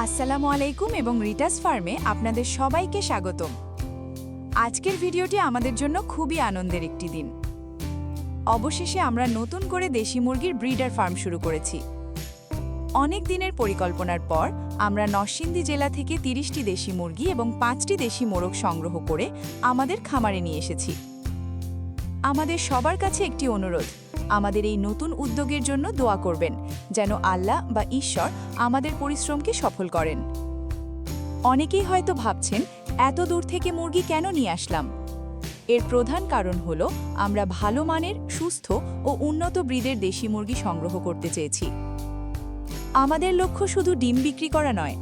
আসসালামু আলাইকুম এবং রিটাস ফার্মে আপনাদের সবাইকে স্বাগতম। আজকের ভিডিওটি আমাদের জন্য খুবই আনন্দের একটি দিন। অবশেষে আমরা নতুন করে দেশি মুরগির ব্রিডার ফার্ম শুরু করেছি। অনেক দিনের পরিকল্পনার পর আমরা নরসিংদী জেলা থেকে 30টি দেশি মুরগি এবং 5টি দেশি মোরগ সংগ্রহ করে আমাদের খামারে নিয়ে এসেছি। আমাদের সবার কাছে একটি অনুরোধ, আমাদের এই নতুন উদ্যোগের জন্য দোয়া করবেন, যেন আল্লাহ বা ঈশ্বর আমাদের পরিশ্রমকে সফল করেন। অনেকেই হয়তো ভাবছেন, এত দূর থেকে মুরগি কেন নিয়ে আসলাম? এর প্রধান কারণ হলো আমরা ভালো মানের, সুস্থ ও উন্নত ব্রিডের দেশি মুরগি সংগ্রহ করতে চেয়েছি। আমাদের লক্ষ্য শুধু ডিম বিক্রি করা নয়,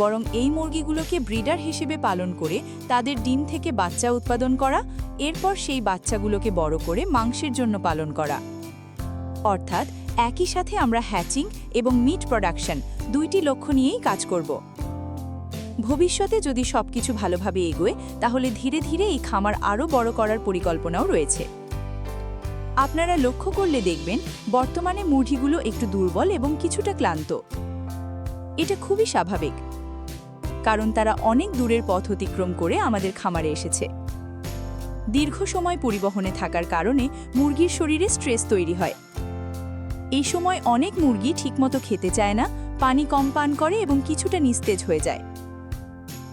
বরং এই মুরগিগুলোকে ব্রিডার হিসেবে পালন করে তাদের ডিম থেকে বাচ্চা উৎপাদন করা, এরপর সেই বাচ্চাগুলোকে বড় করে মাংসের জন্য পালন করা। অর্থাৎ একই সাথে আমরা হ্যাচিং এবং মিট প্রোডাকশন দুইটি লক্ষ্য নিয়েই কাজ করব। ভবিষ্যতে যদি সবকিছু ভালোভাবে এগোয়, তাহলে ধীরে ধীরে এই খামার আরও বড় করার পরিকল্পনাও রয়েছে। আপনারা লক্ষ্য করলে দেখবেন, বর্তমানে মুরগিগুলো একটু দুর্বল এবং কিছুটা ক্লান্ত। এটা খুবই স্বাভাবিক, কারণ তারা অনেক দূরের পথ অতিক্রম করে আমাদের খামারে এসেছে। দীর্ঘ সময় পরিবহনে থাকার কারণে মুরগির শরীরে স্ট্রেস তৈরি হয়। এই সময় অনেক মুরগি ঠিকমতো খেতে চায় না, পানি কম পান করে এবং কিছুটা নিস্তেজ হয়ে যায়।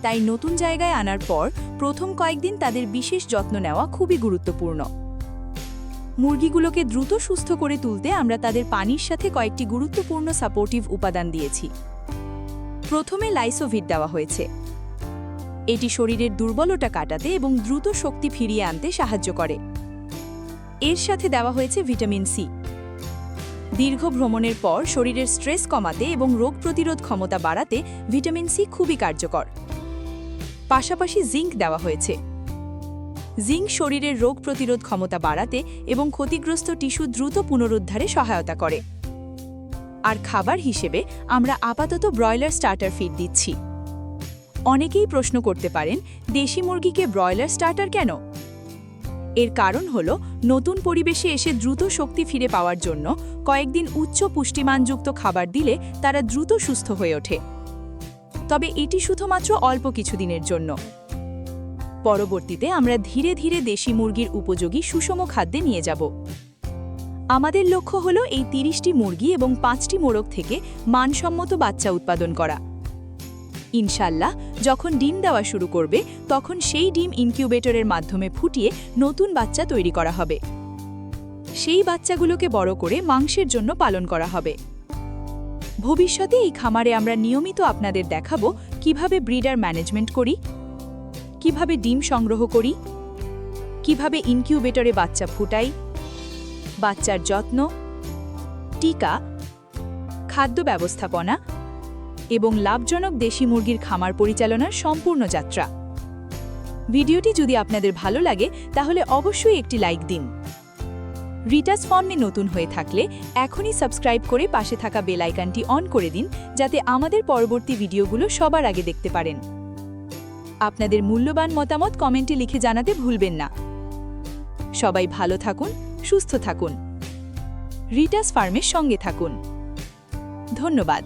তাই নতুন জায়গায় আনার পর প্রথম কয়েকদিন তাদের বিশেষ যত্ন নেওয়া খুবই গুরুত্বপূর্ণ। মুরগিগুলোকে দ্রুত সুস্থ করে তুলতে আমরা তাদের পানির সাথে কয়েকটি গুরুত্বপূর্ণ সাপোর্টিভ উপাদান দিয়েছি। প্রথমে লাইসোভিট দেওয়া হয়েছে। এটি শরীরের দুর্বলতা কাটাতে এবং দ্রুত শক্তি ফিরিয়ে আনতে সাহায্য করে। এর সাথে দেওয়া হয়েছে ভিটামিন সি। দীর্ঘ ভ্রমণের পর শরীরের স্ট্রেস কমাতে এবং রোগ প্রতিরোধ ক্ষমতা বাড়াতে ভিটামিন সি খুবই কার্যকর। পাশাপাশি জিঙ্ক দেওয়া হয়েছে। জিঙ্ক শরীরের রোগ প্রতিরোধ ক্ষমতা বাড়াতে এবং ক্ষতিগ্রস্ত টিস্যু দ্রুত পুনরুদ্ধারে সহায়তা করে। আর খাবার হিসেবে আমরা আপাতত ব্রয়লার স্টার্টার ফিড দিচ্ছি। অনেকেই প্রশ্ন করতে পারেন, দেশি মুরগিকে ব্রয়লার স্টার্টার কেন? এর কারণ হলো, নতুন পরিবেশে এসে দ্রুত শক্তি ফিরে পাওয়ার জন্য কয়েকদিন উচ্চ পুষ্টিমানযুক্ত খাবার দিলে তারা দ্রুত সুস্থ হয়ে ওঠে। তবে এটি শুধুমাত্র অল্প কিছুদিনের জন্য। পরবর্তীতে আমরা ধীরে ধীরে দেশি মুরগির উপযোগী সুষম খাদ্যে নিয়ে যাব। আমাদের লক্ষ্য হলো এই 30টি মুরগি এবং 5টি মোরগ থেকে মানসম্মত বাচ্চা উৎপাদন করা। ইনশাল্লাহ, যখন ডিম দেওয়া শুরু করবে, তখন সেই ডিম ইনকিউবেটরের মাধ্যমে ফুটিয়ে নতুন বাচ্চা তৈরি করা হবে। সেই বাচ্চাগুলোকে বড় করে মাংসের জন্য পালন করা হবে। ভবিষ্যতে এই খামারে আমরা নিয়মিত আপনাদের দেখাবো কিভাবে ব্রিডার ম্যানেজমেন্ট করি, কিভাবে ডিম সংগ্রহ করি, কিভাবে ইনকিউবেটরে বাচ্চা ফুটাই, বাচ্চার যত্ন, টিকা, খাদ্য ব্যবস্থাপনা এবং লাভজনক দেশি মুরগির খামার পরিচালনার সম্পূর্ণ যাত্রা। ভিডিওটি যদি আপনাদের ভালো লাগে, তাহলে অবশ্যই একটি লাইক দিন। রিটাস ফার্মে নতুন হয়ে থাকলে এখনই সাবস্ক্রাইব করে পাশে থাকা বেল আইকনটি অন করে দিন, যাতে আমাদের পরবর্তী ভিডিওগুলো সবার আগে দেখতে পারেন। আপনাদের মূল্যবান মতামত কমেন্টে লিখে জানাতে ভুলবেন না। সবাই ভালো থাকুন, সুস্থ থাকুন। রিটাস ফার্মের সঙ্গে থাকুন। ধন্যবাদ।